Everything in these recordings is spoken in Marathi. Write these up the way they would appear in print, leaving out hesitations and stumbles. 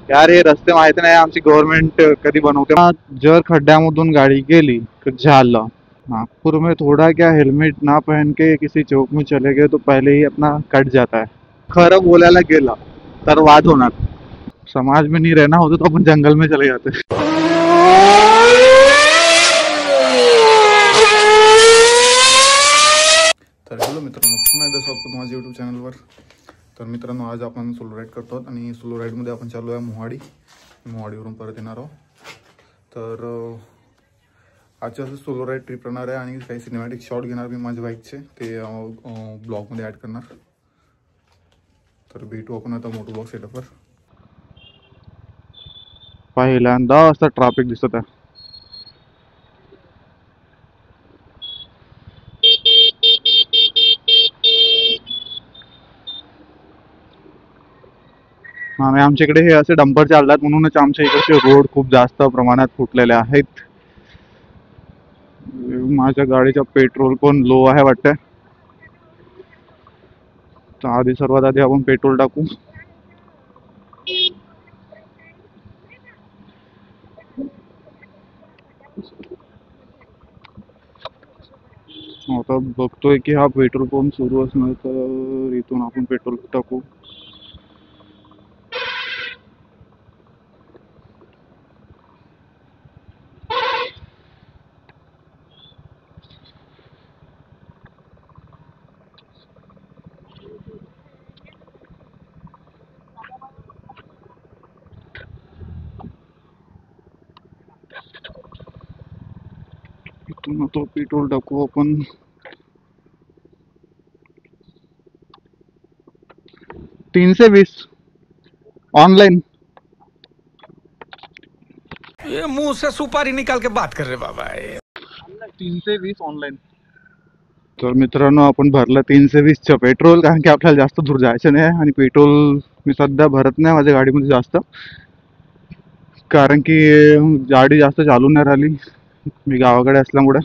यार हे रस्ते माहिती नाही आमची गवर्नमेंट कधी बनवते। जर खड्ड्यामधून गाड़ी गेली तो झालं। नागपुर में थोड़ा क्या हेलमेट ना पहन के किसी चौक में चले गए तो पहले ही अपना कट जाता है। खरं बोलायला गेला तर वाद होणार। समाज में नहीं रहना होता तो अपन जंगल में चले जाते। तर हॅलो मित्रांनो, पुन्हा एकदा स्वागत माझ्या यूट्यूब चॅनलवर। तर मित्रांनो, आज आपण सोलो राईड करतो आहोत आणि सोलो राईडमध्ये आपण चाललो आहे मोहाडीवरून परत येणार आहोत। तर आजच्या सोलो राईड ट्रिप राहणार आहे आणि काही सिनेमॅटिक शॉट घेणार मी माझ्या बाईकचे, ते ब्लॉगमध्ये ॲड करणार। तर भेटू आपण आता मोटो ब्लॉग सेटअपवर। पहिल्यांदा असं ट्रॅफिक दिसत आहे। आणि आमच्याकडे हे असे डंपर चालतात म्हणूनच आमच्या इकडचे रोड खूप जास्त प्रमाणात फुटलेले आहेत। माझ्या गाडीचा पेट्रोल पण लो आहे वाटतं, तर सर्वात आधी आपण पेट्रोल टाकू। आता बघतोय की हा पेट्रोल पंप सुरू असणार, तर इथून आपण पेट्रोल टाकू। इथून तो पेट्रोल टाकू आपण। 320 ऑनलाइन। ये मुंह से सुपारी निकाल के बात कर रहे बाबा। 320 ऑनलाइन। तर मित्रांनो, आपण भरलं 320चं पेट्रोल, कारण की आपल्याला जास्त दूर जायचं नाही आणि पेट्रोल मी सध्या भरत नाही माझ्या गाडीमध्ये जास्त, कारण की गाडी जास्त चालून नाही राहिली, मी गावाकडे असल्यामुळे।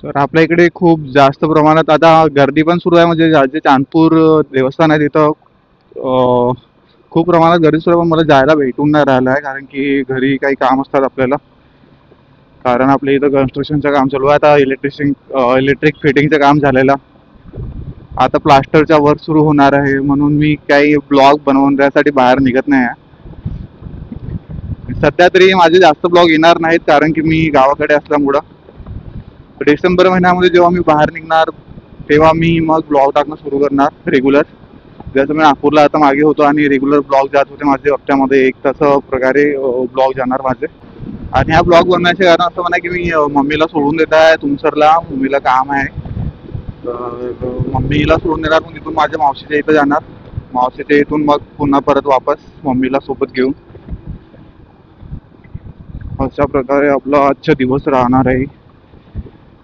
तर आपल्या इकडे खूप जास्त प्रमाणात आता गर्दी पण सुरू आहे, म्हणजे जे चांदपूर देवस्थान आहे तिथं खूप प्रमाणात गर्दी सुरू आहे, पण मला जायला भेटून नाही राहिलं आहे, कारण की घरी काही काम असतात आपल्याला। कारण आपल्या इथं कन्स्ट्रक्शनचं काम चालू आहे, आता इलेक्ट्रिक फिटिंगचं काम झालेलं, आता प्लास्टरचा वर्क सुरू होणार आहे, म्हणून मी काही ब्लॉग बनवण्यासाठी बाहेर निघत नाही आहे सध्या तरी। माझे जास्त ब्लॉग येणार नाहीत, कारण की मी गावाकडे असल्यामुळं डिसेंबर महिन्यामध्ये जेव्हा मी बाहेर निघणार तेव्हा मी मग ब्लॉग टाकणं सुरू करणार रेग्युलर। जसं मी नागपूरला आता मागे होतो आणि रेग्युलर ब्लॉग जात होते माझे, हप्त्यामध्ये एक तसं प्रकारे ब्लॉग जाणार माझे। आणि हा ब्लॉग बनवायचे कारण असं म्हणा की मी मम्मीला सोडून देत आहे तुमसरला, मम्मीला काम आहे, तर मम्मीला सोडून देणार, मग तिथून माझ्या मावशीच्या इथं जाणार, मावशीच्या इथून मग पुन्हा परत वापस मम्मीला सोबत घेऊन। अशा प्रकारे आपला आजचा दिवस राहणार आहे।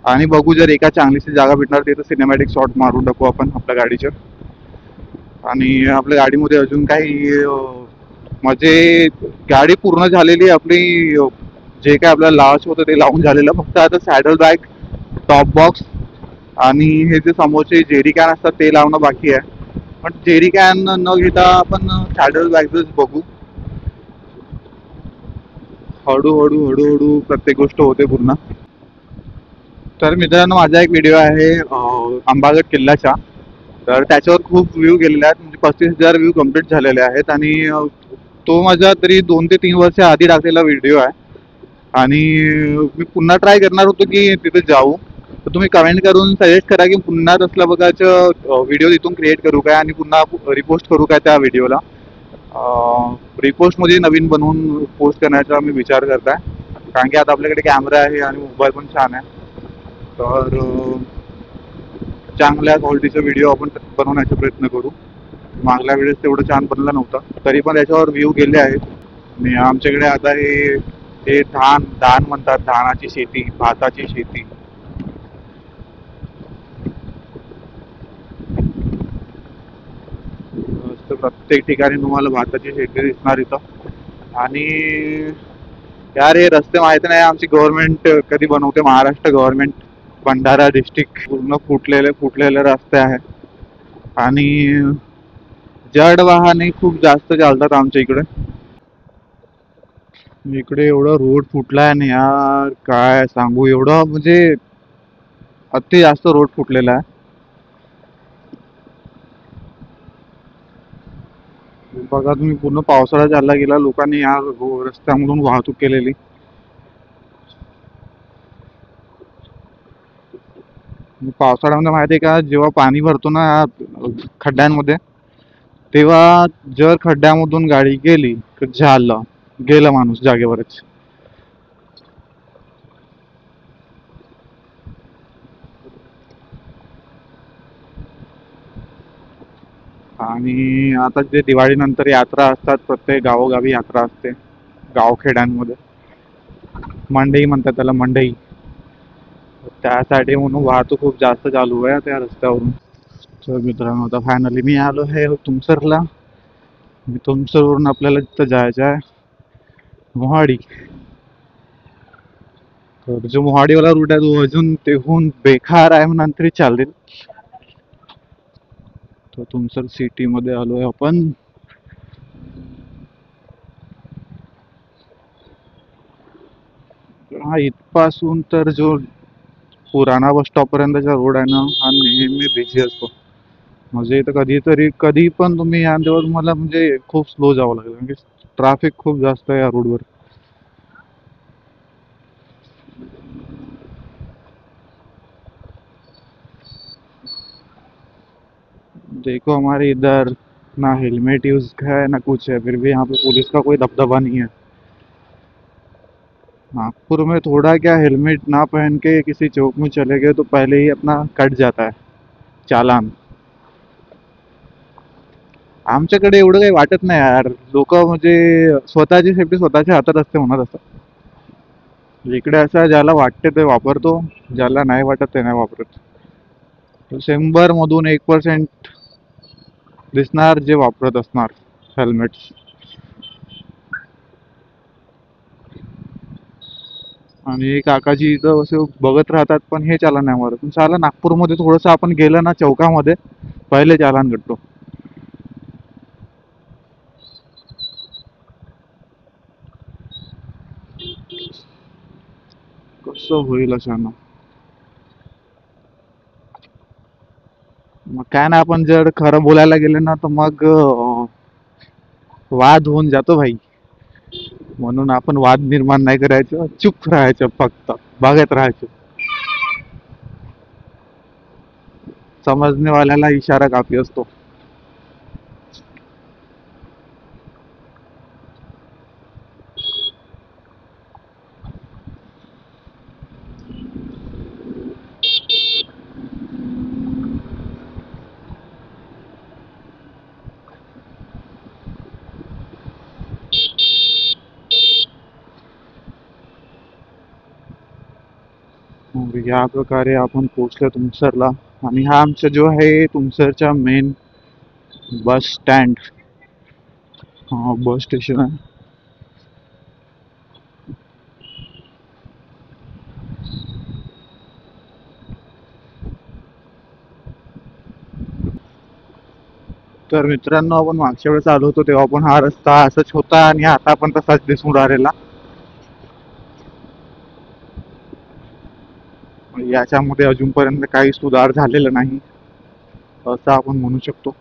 आणि बघू, जर एका चांगलीशी जागा भेटणार तिथं सिनेमॅटिक शॉट मारून टाकू आपण आपल्या गाडीच्या। आणि आपल्या गाडीमध्ये अजून काही म्हणजे गाडी पूर्ण झालेली आपली, जे काय आपल्याला लावायचं होतं ते लावून झालेलं, फक्त आता सॅडल बॅग, टॉप बॉक्स आणि हे जे समोरचे जेरी कॅन असतात ते लावणं बाकी आहे। पण जेरी कॅन न घेता आपण सॅडल बॅगच बघू। हळूहळू प्रत्येक गोष्ट होते पूर्ण। तर मित्रांनो, माझा एक व्हिडिओ आहे अंबागड किल्ल्याचा, तर त्याच्यावर खूप व्ह्यू गेलेले आहेत, म्हणजे 35,000 व्ह्यू कंप्लीट झालेले आहेत। आणि तो माझा तरी 2 ते 3 वर्ष आधी टाकलेला व्हिडिओ आहे। आणि मी पुन्हा ट्राय करणार होतो की तिथे जाऊ, तर तुम्ही कमेंट करून सजेस्ट करा की पुन्हा तसल्या बघायचं व्हिडिओ तिथून क्रिएट करू काय आणि पुन्हा रिपोस्ट करू काय त्या व्हिडिओला। रिपोस्टमध्ये नवीन बनवून पोस्ट करण्याचा मी विचार करत आहे, कारण की आता आपल्याकडे कॅमेरा आहे आणि मोबाईल पण छान आहे, तर चांगल्या क्वालिटीचा व्हिडिओ आपण बनवण्याचा प्रयत्न करू। मागल्या वेळेस तेवढं छान बनला नव्हता, तरी पण त्याच्यावर व्ह्यू गेले आहेत। आणि आमच्याकडे आता हे धान म्हणतात, धानाची शेती, भाताची शेती। प्रत्येक ठिकाणी तुम्हाला भाताची शेती दिसणार इथं। आणि यार हे रस्ते माहिती नाही आमची गव्हर्नमेंट कधी बनवते. महाराष्ट्र गव्हर्नमेंट, भंडारा डिस्ट्रिक्ट पूर्ण फुटलेले रस्ते आहे आणि जड वाहने खूप जास्त चालतात आमच्या इकडे. इकडे एवढं रोड फुटलाय ना यार, काय सांगू. एवढं म्हणजे अति जास्त रोड फुटलेला आहे. बघा तुम्ही, पूर्ण पावसाळा चालला गेला, लोकांनी या रस्त्यामधून वाहतूक केलेली. पावसाळ्यामध्ये माहिती आहे का, जेव्हा पाणी भरतो ना खड्ड्यांमध्ये, तेव्हा जर खड्ड्यामधून गाडी गेली तर झालं, गेला माणूस जागेवरच. आणि आता जे दिवाळीनंतर यात्रा असतात, प्रत्येक गावोगावी यात्रा असते गावखेड्यांमध्ये. मंडई म्हणतात त्याला, मंडई. त्यासाठी म्हणून वाहतूक खूप जास्त चालू आहे त्या रस्त्यावरून. तर मित्रांनो, आता फायनली मी आलो आहे तुमसरला. तुमसरवरून आपल्याला तिथं जायचं आहे मोहाडी. तर जो मोहाडीवाला रूट आहे तो अजून तेहून बेकार आहे म्हणून तरी चालेल. तर तुमसर सिटी मध्ये आलोय आपण. हा इथपासून तर जो पुराणा बस स्टॉप पर्यंतचा रोड आहे ना, हा नेहमी बिझी असतो. म्हणजे इथं कधी पण तुम्ही या तेव्हा तुम्हाला म्हणजे खूप स्लो जावं लागेल, म्हणजे ट्रॅफिक खूप जास्त आहे या रोडवर. देखो हमारे इधर ना हेलमेट यूज है ना कुछ है, फिर भी यहाँ पे पुलिस का कोई दबदबा नहीं है. नागपुर में थोड़ा क्या, हेलमेट ना पहन के किसी चौक में चले गए तो पहले ही अपना कट जाता है चालान. आमच्याकडे एवढं काही वाटत नाही यार. लोक म्हणजे स्वतःची सेफ्टी स्वतःच्या हातात असते म्हणत असतात. इकडे असं ज्याला वाटते ते वापरतो, ज्याला नाही वाटत ते नाही वापरत. 100 मधून 1% दिसणार जे वापरत असणार हेल्मेट. आणि काकाजी इथं असे बघत राहतात पण हे चालन नाही मारत. साला नागपूरमध्ये थोडंसं आपण गेलं ना चौकामध्ये, पहिले चालान कटतो. कसं होईल अशानं? मग काय ना, आपण जर खरं बोलायला गेले ना तर मग वाद होऊन जातो भाई. म्हणून आपण वाद निर्माण नाही करायचं, चुप राहायचं, फक्त बघत राहायचं. समजने वाल्याला इशारा काफी असतो. मग या प्रकारे आपण पोहोचलो तुमसरला. आणि हा आमचा जो आहे तुमसरचा main bus stand, bus station आहे. तर मित्रांनो, आपण मागच्या वेळेस आलो होतो तेव्हा पण हा रस्ता असाच होता आणि आता पण तसाच दिसून राहिलेला. याच्यामध्ये अजूनपर्यंत काही सुधार झालेला नाही असं आपण म्हणू शकतो.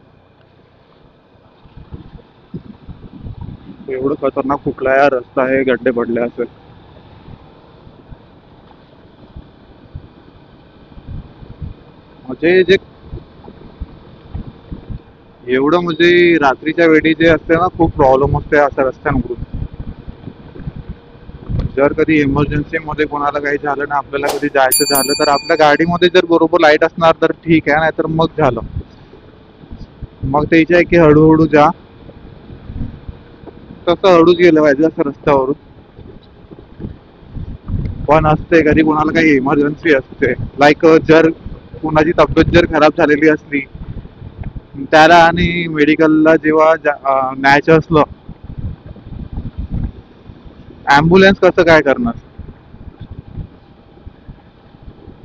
एवढं खतरनाक कुठला या रस्ता आहे, गड्डे पडले असेल. म्हणजे जे एवढं म्हणजे रात्रीच्या वेळी जे असते ना, खूप प्रॉब्लेम असते अशा रस्त्यांवरून. जर कधी इमर्जन्सी मध्ये कोणाला काही झालं ना, आपल्याला कधी जायचं झालं तर आपल्या गाडीमध्ये जर बरोबर लाईट असणार तर ठीक आहे, नाहीतर मग झालं. मग त्याच्या आहे की हळूहळू जा. तसं हळूच गेलं पाहिजे असं रस्त्यावरून. पण असते कधी कोणाला काही इमर्जन्सी असते, लाईक जर कोणाची तब्येत जर खराब झालेली असली त्याला आणि मेडिकलला जेव्हा न्यायचं असलं, ॲम्ब्युलन्स कसं काय करणार.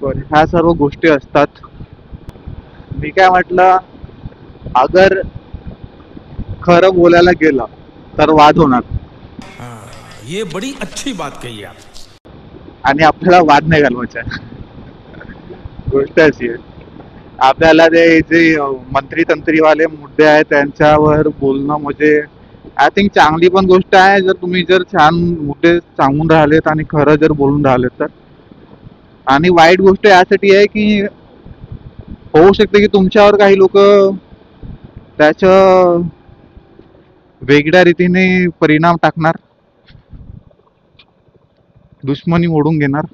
पण ह्या सर्व गोष्टी असतात. मी काय म्हटलं, अगर खरं बोलायला गेलं तर वाद होणार ये बड़ी अच्छी बात कही आप. आणि आपल्याला वाद नाही घालवायचा आहे. गोष्ट अशी आहे, आपल्याला ते जे मंत्री तंत्रीवाले मुद्दे आहेत त्यांच्यावर बोलणं म्हणजे आय थिंक चांगली पण गोष्ट आहे, जर तुम्ही जर छान मुद्दे सांगून राहिलेत आणि खरं जर बोलून राहिलेत तर. आणि वाईट गोष्ट यासाठी आहे की होऊ शकते की तुमच्यावर काही लोक त्याचं वेगळ्या रीतीने परिणाम टाकणार, दुश्मनी ओढून घेणार.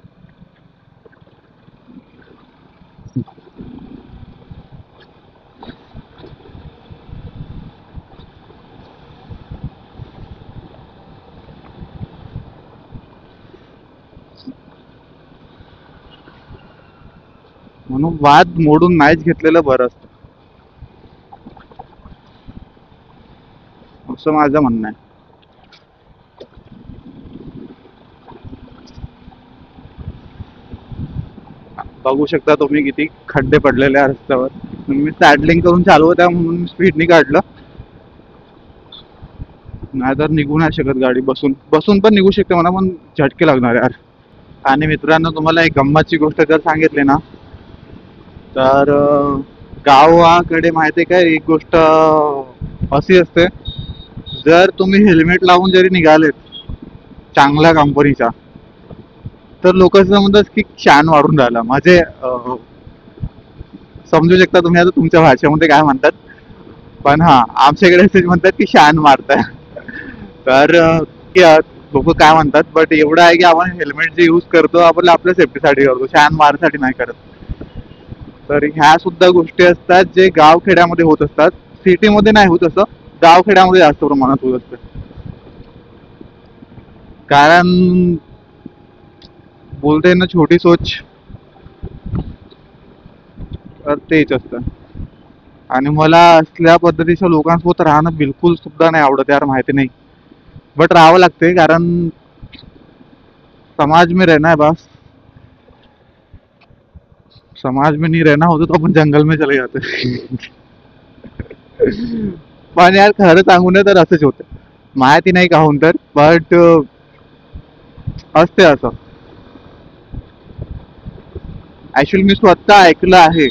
म्हणून वाद मोडून नाहीच घेतलेलं बरं असतं, असं माझं म्हणणं आहे. बघू शकता तुम्ही किती खड्डे पडलेले आहे रस्त्यावर. मी सॅडलिंग करून चालवत आहे म्हणून स्पीडनी काढलं, नाहीतर निघू नाही शकत गाडी. बसून बसून पण निघू शकते मला, पण झटके लागणार यार. आणि मित्रांनो, तुम्हाला एक गंमतची गोष्ट जर सांगितली ना तर गावाकडे माहिती आहे काय, एक गोष्ट अशी असते, जर तुम्ही हेल्मेट लावून जरी निघालेत चांगल्या कंपनीचा तर लोक असं म्हणतात की शान वाढून राहिला. म्हणजे समजू शकता तुम्ही आता तुमच्या भाषेमध्ये काय म्हणतात, पण हा आमच्याकडे असेच म्हणतात की शान मारताय. तर लोक काय म्हणतात, बट एवढं आहे की आपण हेल्मेट जे यूज करतो आपण आपल्या सेफ्टीसाठी करतो, शान मारण्यासाठी नाही करत. तर ह्या सुद्धा गोष्टी असतात जे गावखेड्यामध्ये होत असतात. सिटीमध्ये नाही होत असं, गावखेड्यामध्ये जास्त प्रमाणात होत असतं. कारण बोलते ना छोटी सोच, तर तेच असतं. आणि मला असल्या पद्धतीच्या लोकांसोबत राहणं बिलकुल सुद्धा नाही आवडत यार, माहिती नाही, बट राहावं लागते कारण समाज में रहना है बस. समाज में नहीं रहना होता तो अपन जंगल में चले जाते. पण यार खरं सांगू नये तर असंच होतं, माहिती नाही काहून तर, बट असते असं. ऍक्च्युअली मी स्वतः ऐकलं आहे,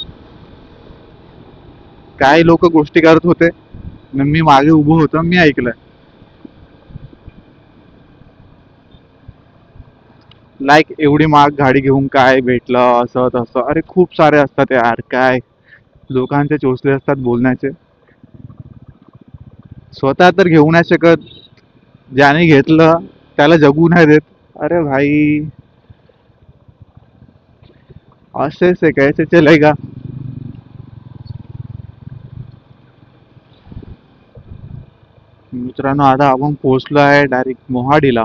काही लोक गोष्टी करत होते, मी मागे उभं होतो, मी ऐकलंय. लाईक एवढी महाग गाडी घेऊन काय भेटलं असं तसं. अरे खूप सारे असतात यार, काय लोकांचे चोचले असतात बोलण्याचे. स्वतः तर घेऊ नाही शकत, ज्याने घेतलं त्याला जगू नाही देत. अरे भाई असे से कैसे चलेगा. मित्रांनो, आता आपण पोहोचलो आहे डायरेक्ट मोहाडीला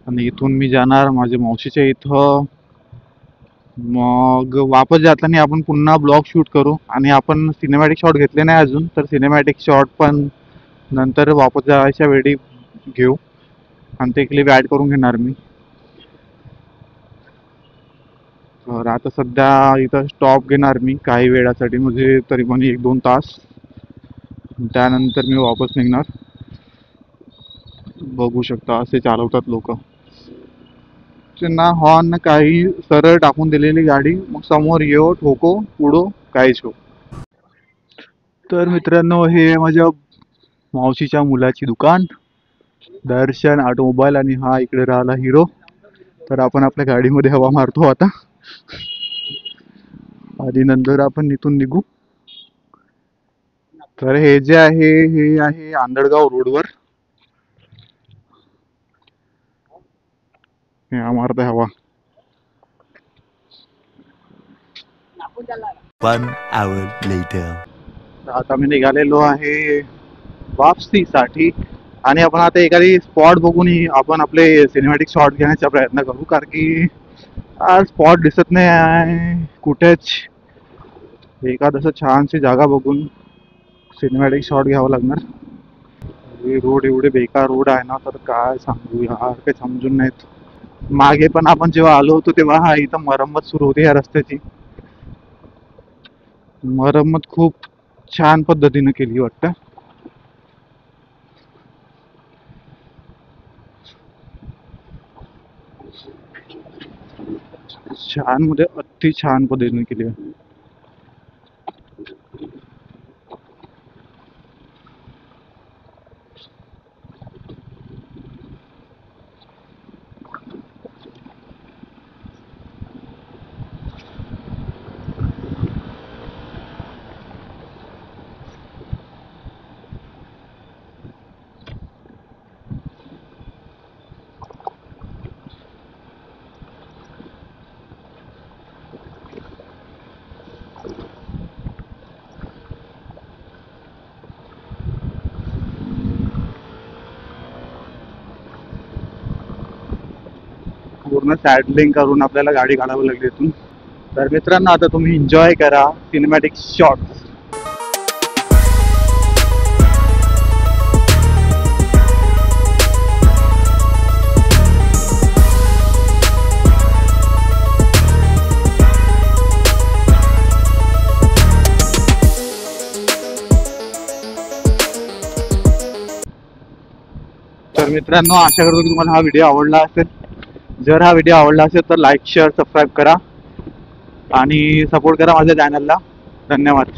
आणि इथून मी जाणार माझ्या मावशीच्या इथं. मग वापस जाताना आपण पुन्हा ब्लॉग शूट करू. आणि आपण सिनेमॅटिक शॉट घेतले नाही अजून, तर सिनेमॅटिक शॉट पण नंतर वापस जायच्या वेळी घेऊ आणि ते क्लिप ॲड करून घेणार मी. तर आता सध्या इथं स्टॉप घेणार मी काही वेळासाठी, म्हणजे तरी पण 1-2 तास. त्यानंतर मी वापस निघणार. बघू शकता असे चालवतात लोक, त्यांना हॉर्न काही सरळ टाकून दिलेली गाडी, मग समोर येऊ ठोको पुढो काहीच हो. तर मित्रांनो, हे माझ्या मावशीच्या मुलाची दुकान, दर्शन ऑटोमोबाईल, आणि हा इकडे राहिला हिरो. तर आपण आपल्या गाडीमध्ये हवा मारतो आता आणि नंतर आपण इथून निघू. तर हे जे आहे हे आहे आंधळगाव रोडवर, हे मारत आहे हवा. 1 hour later. आता मी निघालेलो आहे वापसीसाठी आणि आपण आता एखादी स्पॉट बघून आपण आपले सिनेमॅटिक शॉट घेण्याचा प्रयत्न करू, कारण की स्पॉट दिसत नाही आहे कुठेच. एखाद असं छानशी जागा बघून सिनेमॅटिक शॉट घ्यावं लागणार. हे रोड एवढे बेकार रोड आहे ना, तर काय सांगू यार, काही समजून नाहीत. मागे पण आपण जेव्हा आलो होतो तेव्हा हा इथं मरम्मत सुरू होती या रस्त्याची. मरम्मत खूप छान पद्धतीने केली वाटतं. छान मध्ये अति छान पद्धतीने केली आहे. पूर्ण सॅडलिंग करून आपल्याला गाडी काढावी लागली इथून. तर मित्रांनो, आता तुम्ही एन्जॉय करा सिनेमॅटिक शॉट्स. तर मित्रांनो, आशा करतो की तुम्हाला हा व्हिडिओ आवडला असेल. जर हा व्हिडिओ आवडला असेल तर लाईक शेअर सबस्क्राईब करा आणि सपोर्ट करा माझ्या चॅनलला. धन्यवाद.